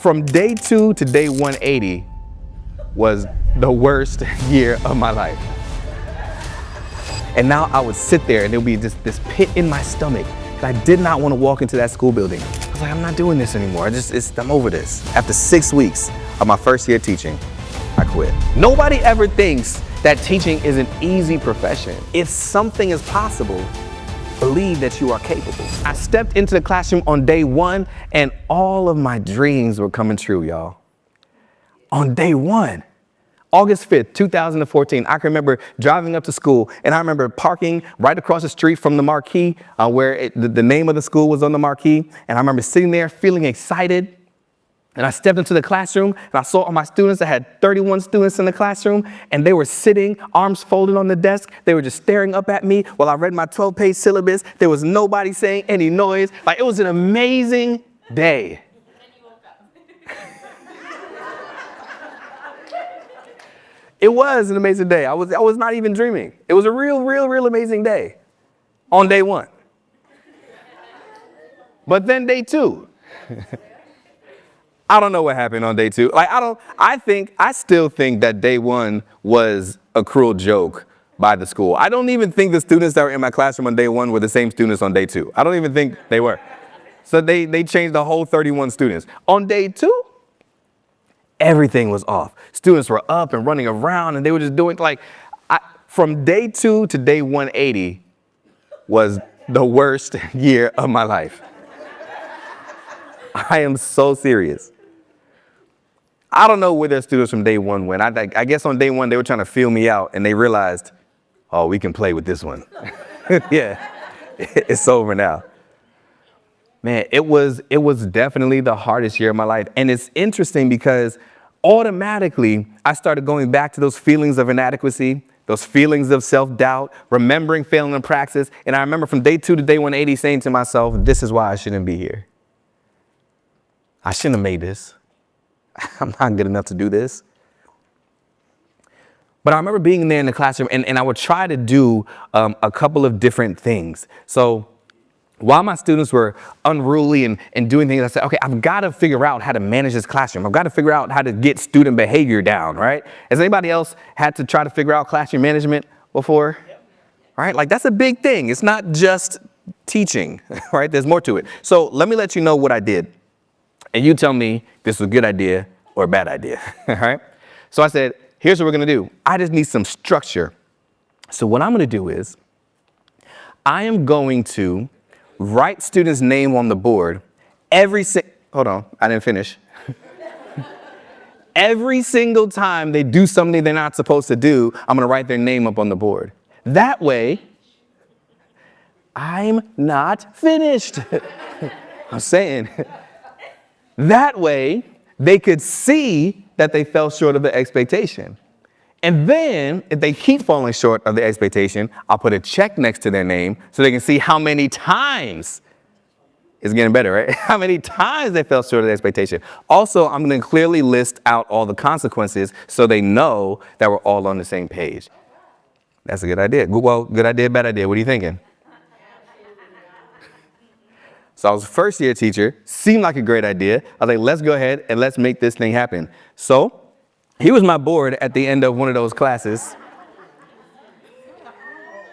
From day 2 to day 180 was the worst year of my life. And now I would sit there and there would be this pit in my stomach. And I did not want to walk into that school building. I was like, I'm not doing this anymore. I'm over this. After 6 weeks of my first year teaching, I quit. Nobody ever thinks that teaching is an easy profession. If something is possible, believe that you are capable. I stepped into the classroom on day 1 and all of my dreams were coming true, y'all. On day 1. August 5th, 2014, I can remember driving up to school and I remember parking right across the street from the marquee where the name of the school was on the marquee. And I remember sitting there feeling excited. And I stepped into the classroom and I saw all my students. I had 31 students in the classroom and they were sitting, arms folded on the desk. They were just staring up at me while I read my 12-page syllabus. There was nobody saying any noise. Like, it was an amazing day. It was an amazing day. I was not even dreaming. It was a real amazing day on day 1. But then day 2. I don't know what happened on day 2. Like, I still think that day 1 was a cruel joke by the school. I don't even think the students that were in my classroom on day 1 were the same students on day 2. I don't even think they were. So they changed the whole 31 students. On day 2, everything was off. Students were up and running around and they were just doing from day 2 to day 180 was the worst year of my life. I am so serious. I don't know where their students from day 1 went. I guess on day 1 they were trying to feel me out and they realized, oh, we can play with this one. Yeah, it's over now. Man, it was definitely the hardest year of my life. And it's interesting because automatically I started going back to those feelings of inadequacy, those feelings of self-doubt, remembering failing in praxis. And I remember from day 2 to day 180 saying to myself, this is why I shouldn't be here. I shouldn't have made this. I'm not good enough to do this. But I remember being there in the classroom and I would try to do a couple of different things. So while my students were unruly and doing things, I said, okay, I've got to figure out how to manage this classroom. I've got to figure out how to get student behavior down, right? Has anybody else had to try to figure out classroom management before? Yep. Right? Like, that's a big thing. It's not just teaching, right? There's more to it. So let me let you know what I did. And you tell me this was a good idea or a bad idea, all right? So I said, here's what we're going to do. I just need some structure. So what I'm going to do is I am going to write students' name on the board hold on, I didn't finish. Every single time they do something they're not supposed to do, I'm going to write their name up on the board. That way, I'm not finished. I'm saying, that way, they could see that they fell short of the expectation. And then, if they keep falling short of the expectation, I'll put a check next to their name so they can see how many times, it's getting better, right? How many times they fell short of the expectation. Also, I'm going to clearly list out all the consequences so they know that we're all on the same page. That's a good idea. Well, good idea, bad idea. What are you thinking? So I was a first-year teacher. Seemed like a great idea. I was like, let's go ahead and let's make this thing happen. So he was my board at the end of one of those classes.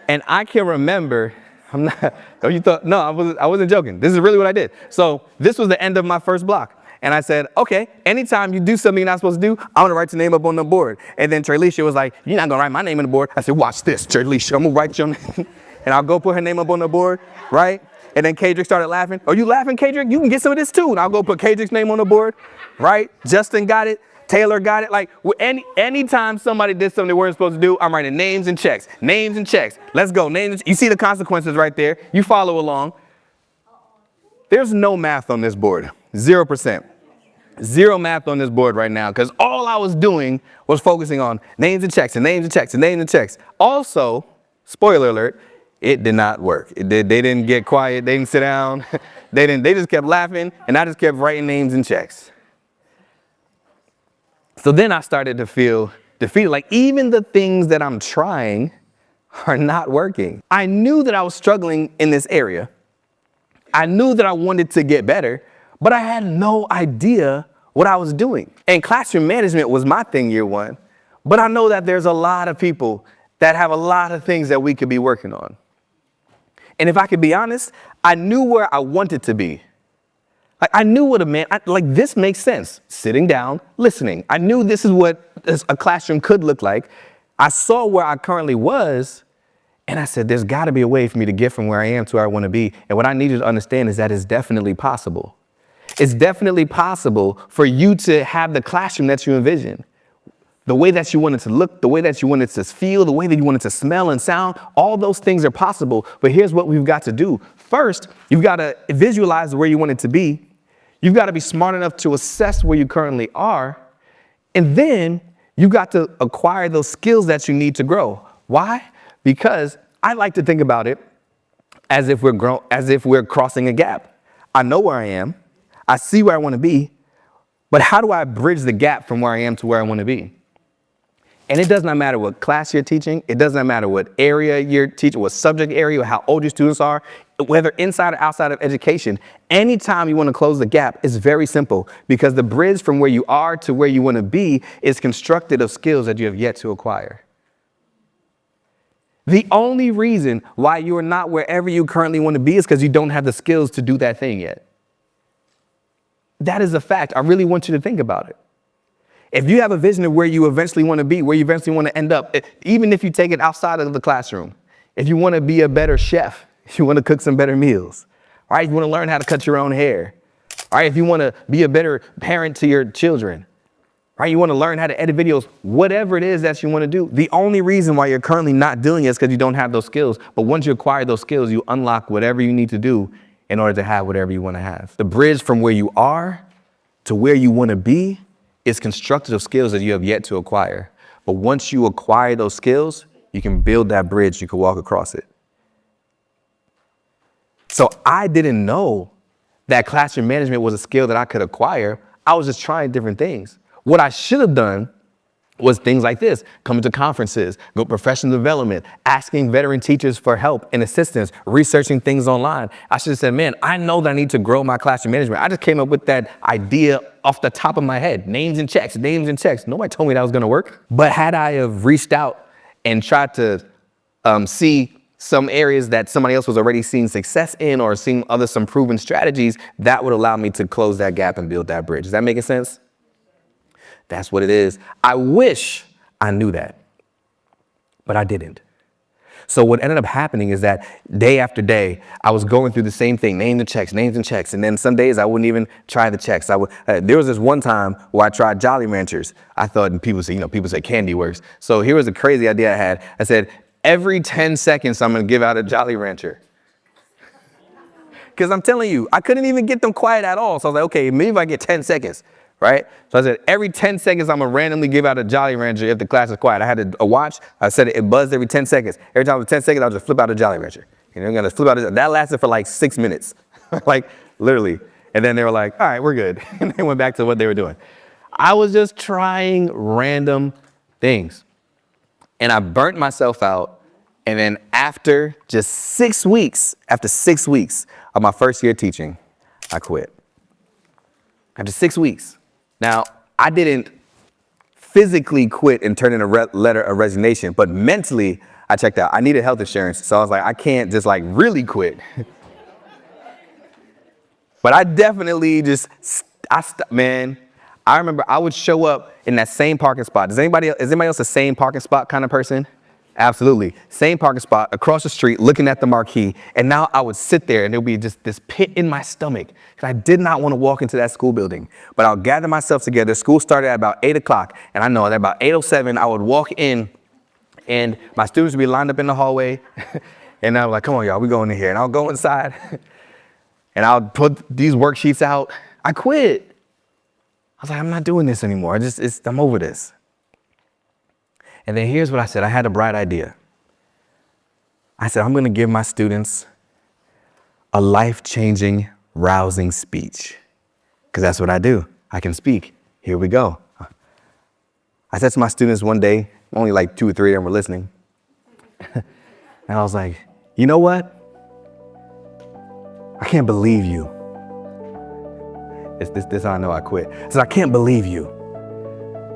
And I can remember, I wasn't joking. This is really what I did. So this was the end of my first block. And I said, okay, anytime you do something you're not supposed to do, I'm going to write your name up on the board. And then Terlisha was like, you're not going to write my name on the board. I said, watch this, Terlisha. I'm going to write your name. And I'll go put her name up on the board, right? And then Kadrick started laughing. Are you laughing, Kadrick? You can get some of this too. And I'll go put Kadrick's name on the board, right? Justin got it. Taylor got it. Like, anytime somebody did something they weren't supposed to do, I'm writing names and checks. Names and checks. Let's go. Names. You see the consequences right there. You follow along. There's no math on this board. 0%. Zero math on this board right now because all I was doing was focusing on names and checks and names and checks and names and checks. Also, spoiler alert, it did not work. They didn't get quiet. They didn't sit down. They just kept laughing, and I just kept writing names and checks. So then I started to feel defeated. Like, even the things that I'm trying are not working. I knew that I was struggling in this area. I knew that I wanted to get better, but I had no idea what I was doing. And classroom management was my thing year one, but I know that there's a lot of people that have a lot of things that we could be working on. And if I could be honest, I knew where I wanted to be. Like I knew what this makes sense. Sitting down, listening. I knew this is what a classroom could look like. I saw where I currently was, and I said, there's got to be a way for me to get from where I am to where I want to be. And what I need you to understand is that it's definitely possible. It's definitely possible for you to have the classroom that you envision. The way that you want it to look, the way that you want it to feel, the way that you want it to smell and sound, all those things are possible. But here's what we've got to do. First, you've got to visualize where you want it to be. You've got to be smart enough to assess where you currently are. And then you've got to acquire those skills that you need to grow. Why? Because I like to think about it as if we're crossing a gap. I know where I am. I see where I want to be. But how do I bridge the gap from where I am to where I want to be? And it does not matter what class you're teaching. It does not matter what area you're teaching, what subject area, or how old your students are, whether inside or outside of education. Anytime you want to close the gap, it's very simple because the bridge from where you are to where you want to be is constructed of skills that you have yet to acquire. The only reason why you are not wherever you currently want to be is because you don't have the skills to do that thing yet. That is a fact. I really want you to think about it. If you have a vision of where you eventually want to be, where you eventually want to end up, even if you take it outside of the classroom, if you want to be a better chef, if you want to cook some better meals, all right, if you want to learn how to cut your own hair, all right, if you want to be a better parent to your children, all right, you want to learn how to edit videos, whatever it is that you want to do, the only reason why you're currently not doing it is because you don't have those skills. But once you acquire those skills, you unlock whatever you need to do in order to have whatever you want to have. The bridge from where you are to where you want to be is constructed of skills that you have yet to acquire. But once you acquire those skills, you can build that bridge, you can walk across it. So I didn't know that classroom management was a skill that I could acquire. I was just trying different things. What I should have done was things like this: coming to conferences, go professional development, asking veteran teachers for help and assistance, researching things online. I should have said, man, I know that I need to grow my classroom management. I just came up with that idea off the top of my head. Names and checks. Nobody told me that was going to work. But had I have reached out and tried to see some areas that somebody else was already seeing success in or seeing some proven strategies, that would allow me to close that gap and build that bridge. Is that making sense? That's what it is. I wish I knew that, but I didn't. So what ended up happening is that day after day, I was going through the same thing, names and checks. And then some days I wouldn't even try the checks. There was this one time where I tried Jolly Ranchers. I thought, and people say candy works. So here was a crazy idea I had. I said, every 10 seconds, I'm going to give out a Jolly Rancher. Because I'm telling you, I couldn't even get them quiet at all. So I was like, okay, maybe if I get 10 seconds. Right? So I said, every 10 seconds, I'm going to randomly give out a Jolly Rancher if the class is quiet. I had a watch. I said it buzzed every 10 seconds. Every time it was 10 seconds, I'll just flip out a Jolly Rancher. I'm going to flip out. That lasted for like 6 minutes, like literally. And then they were like, all right, we're good. And they went back to what they were doing. I was just trying random things. And I burnt myself out. And then after 6 weeks of my first year teaching, I quit. After 6 weeks. Now, I didn't physically quit and turn in a letter of resignation, but mentally, I checked out. I needed health insurance, so I was like, I can't just like really quit. But I definitely man, I remember I would show up in that same parking spot. Is anybody else the same parking spot kind of person? Absolutely. Same parking spot across the street, looking at the marquee. And now I would sit there and there'll be just this pit in my stomach because I did not want to walk into that school building. But I'll gather myself together. School started at about 8 o'clock. And I know that about 8:07, I would walk in and my students would be lined up in the hallway. And I was like, come on, y'all, we're going in here. And I'll go inside and I'll put these worksheets out. I quit. I was like, I'm not doing this anymore. I'm over this. And then here's what I said. I had a bright idea. I said, I'm going to give my students a life-changing, rousing speech. Because that's what I do. I can speak. Here we go. I said to my students one day, only like 2 or 3 of them were listening. And I was like, you know what? I can't believe you. This how I know I quit. I said, I can't believe you.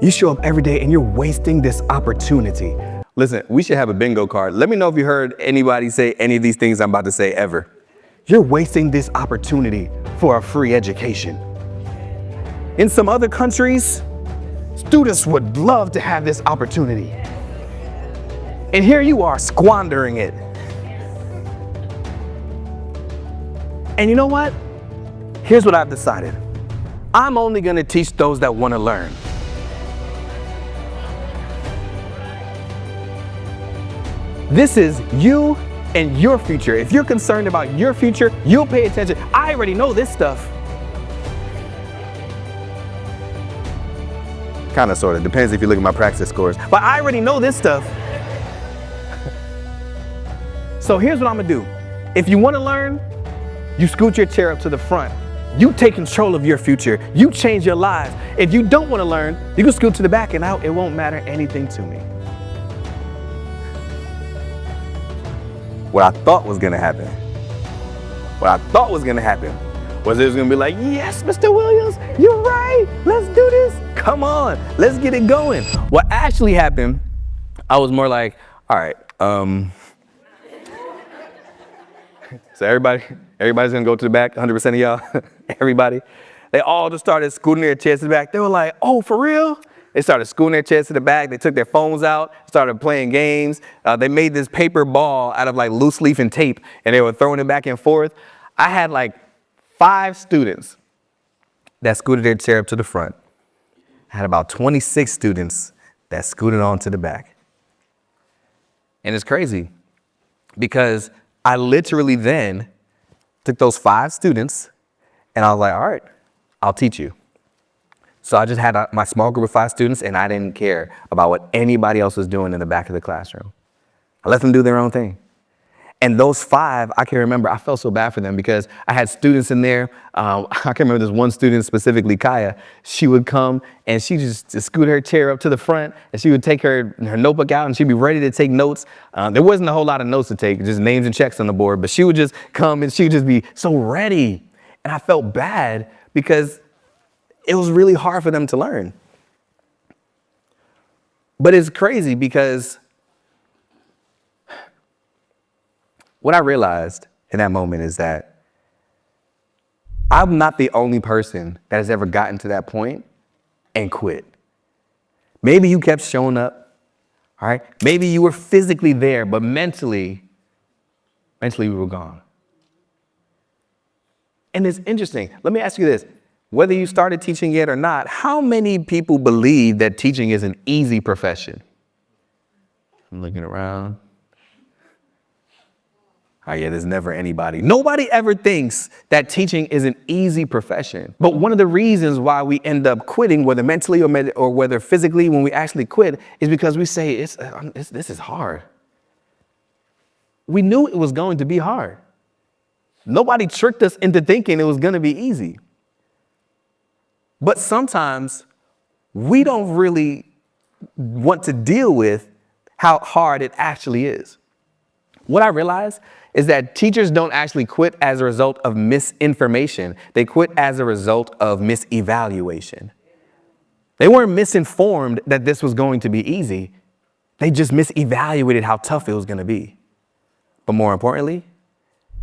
You show up every day and you're wasting this opportunity. Listen, we should have a bingo card. Let me know if you heard anybody say any of these things I'm about to say ever. You're wasting this opportunity for a free education. In some other countries, students would love to have this opportunity. And here you are squandering it. And you know what? Here's what I've decided. I'm only going to teach those that want to learn. This is you and your future. If you're concerned about your future, you'll pay attention. I already know this stuff. Kind of, sort of. Depends if you look at my practice scores. But I already know this stuff. So here's what I'm going to do. If you want to learn, you scoot your chair up to the front. You take control of your future. You change your lives. If you don't want to learn, you can scoot to the back and out. It won't matter anything to me. What I thought was going to happen was it was going to be like, yes, Mr. Williams, you're right. Let's do this. Come on, let's get it going. What actually happened, I was more like, all right, so everybody's going to go to the back, 100% of y'all, everybody. They all just started scooting their chairs to the back. They were like, oh, for real? They started scooting their chairs to the back. They took their phones out, started playing games. They made this paper ball out of like loose leaf and tape, and they were throwing it back and forth. I had like 5 students that scooted their chair up to the front. I had about 26 students that scooted on to the back. And it's crazy because I literally then took those 5 students and I was like, all right, I'll teach you. So I just had my small group of 5 students and I didn't care about what anybody else was doing in the back of the classroom. I let them do their own thing. And those 5, I can remember, I felt so bad for them because I had students in there. I can remember this one student specifically, Kaya. She would come and she just scoot her chair up to the front and she would take her notebook out and she'd be ready to take notes. There wasn't a whole lot of notes to take, just names and checks on the board, but she would just come and she would just be so ready. And I felt bad because it was really hard for them to learn. But it's crazy because what I realized in that moment is that I'm not the only person that has ever gotten to that point and quit. Maybe you kept showing up, all right? Maybe you were physically there, but mentally we were gone. And it's interesting. Let me ask you this. Whether you started teaching yet or not, how many people believe that teaching is an easy profession? I'm looking around. Oh yeah, there's never anybody. Nobody ever thinks that teaching is an easy profession. But one of the reasons why we end up quitting, whether mentally or whether physically, when we actually quit, is because we say, this is hard. We knew it was going to be hard. Nobody tricked us into thinking it was going to be easy. But sometimes we don't really want to deal with how hard it actually is. What I realized is that teachers don't actually quit as a result of misinformation. They quit as a result of misevaluation. They weren't misinformed that this was going to be easy. They just misevaluated how tough it was going to be. But more importantly,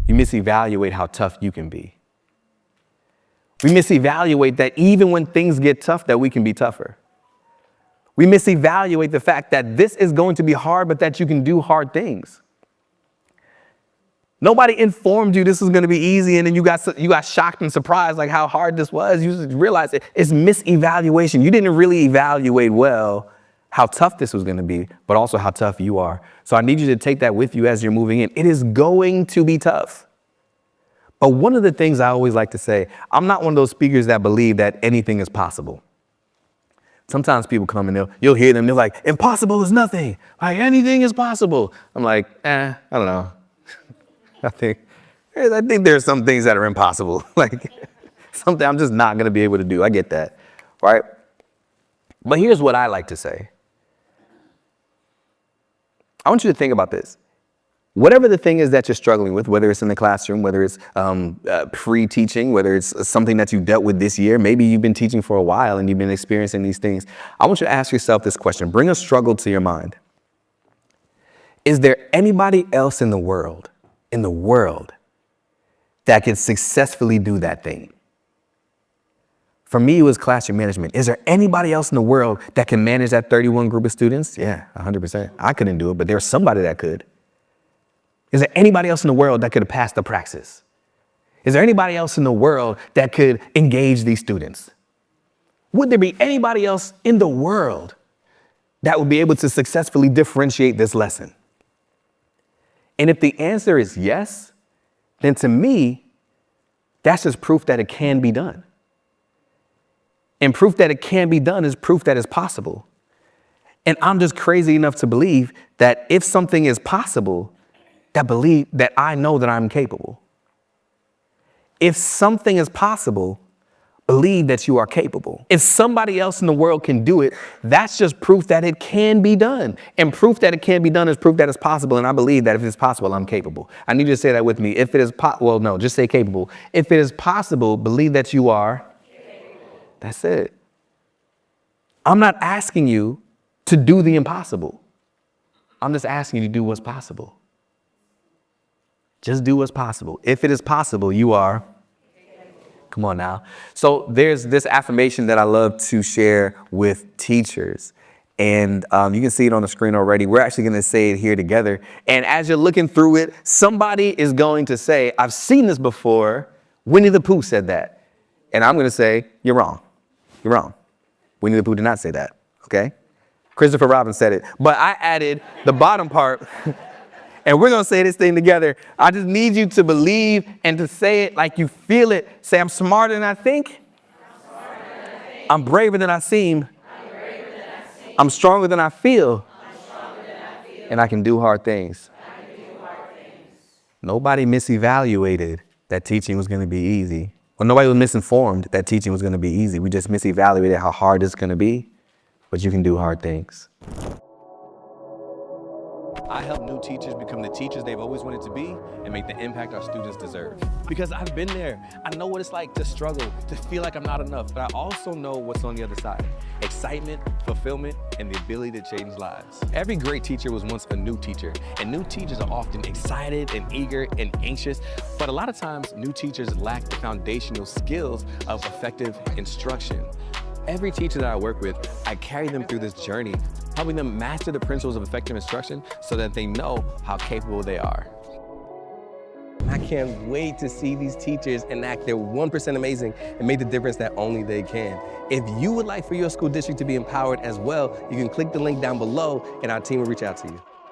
you misevaluate how tough you can be. We misevaluate that even when things get tough, that we can be tougher. We misevaluate the fact that this is going to be hard, but that you can do hard things. Nobody informed you this was going to be easy, and then you got shocked and surprised like how hard this was. You just realized it's misevaluation. You didn't really evaluate well how tough this was going to be, but also how tough you are. So I need you to take that with you as you're moving in. It is going to be tough. But one of the things I always like to say, I'm not one of those speakers that believe that anything is possible. Sometimes people come and you'll hear them, they're like, impossible is nothing. Like anything is possible. I'm like, I don't know. I think there's some things that are impossible. Like something I'm just not going to be able to do. I get that, right? But here's what I like to say. I want you to think about this. Whatever the thing is that you're struggling with, whether it's in the classroom, whether it's pre-teaching, whether it's something that you dealt with this year, maybe you've been teaching for a while and you've been experiencing these things. I want you to ask yourself this question. Bring a struggle to your mind. Is there anybody else in the world, that could successfully do that thing? For me, it was classroom management. Is there anybody else in the world that can manage that 31 group of students? Yeah, 100%. I couldn't do it, but there's somebody that could. Is there anybody else in the world that could have passed the praxis? Is there anybody else in the world that could engage these students? Would there be anybody else in the world that would be able to successfully differentiate this lesson? And if the answer is yes, then to me, that's just proof that it can be done. And proof that it can be done is proof that it's possible. And I'm just crazy enough to believe that if something is possible, that I know that I'm capable. If something is possible, believe that you are capable. If somebody else in the world can do it, that's just proof that it can be done. And proof that it can be done is proof that it's possible. And I believe that if it's possible, I'm capable. I need you to say that with me. If it is just say capable. If it is possible, believe that you are capable. That's it. I'm not asking you to do the impossible. I'm just asking you to do what's possible. Just do what's possible. If it is possible, you are. Come on now. So there's this affirmation that I love to share with teachers. And you can see it on the screen already. We're actually going to say it here together. And as you're looking through it, somebody is going to say, I've seen this before. Winnie the Pooh said that. And I'm going to say, you're wrong. You're wrong. Winnie the Pooh did not say that. OK? Christopher Robin said it. But I added the bottom part. And we're going to say this thing together. I just need you to believe and to say it like you feel it. Say, I'm smarter than I think. I'm braver than I seem. I'm stronger than I feel. And I can do hard things. Nobody misevaluated that teaching was going to be easy. Well, nobody was misinformed that teaching was going to be easy. We just misevaluated how hard it's going to be. But you can do hard things. I help new teachers become the teachers they've always wanted to be and make the impact our students deserve. Because I've been there. I know what it's like to struggle, to feel like I'm not enough, but I also know what's on the other side. Excitement, fulfillment, and the ability to change lives. Every great teacher was once a new teacher, and new teachers are often excited and eager and anxious, but a lot of times new teachers lack the foundational skills of effective instruction. Every teacher that I work with, I carry them through this journey, helping them master the principles of effective instruction so that they know how capable they are. I can't wait to see these teachers enact their 1% amazing and make the difference that only they can. If you would like for your school district to be empowered as well, you can click the link down below and our team will reach out to you.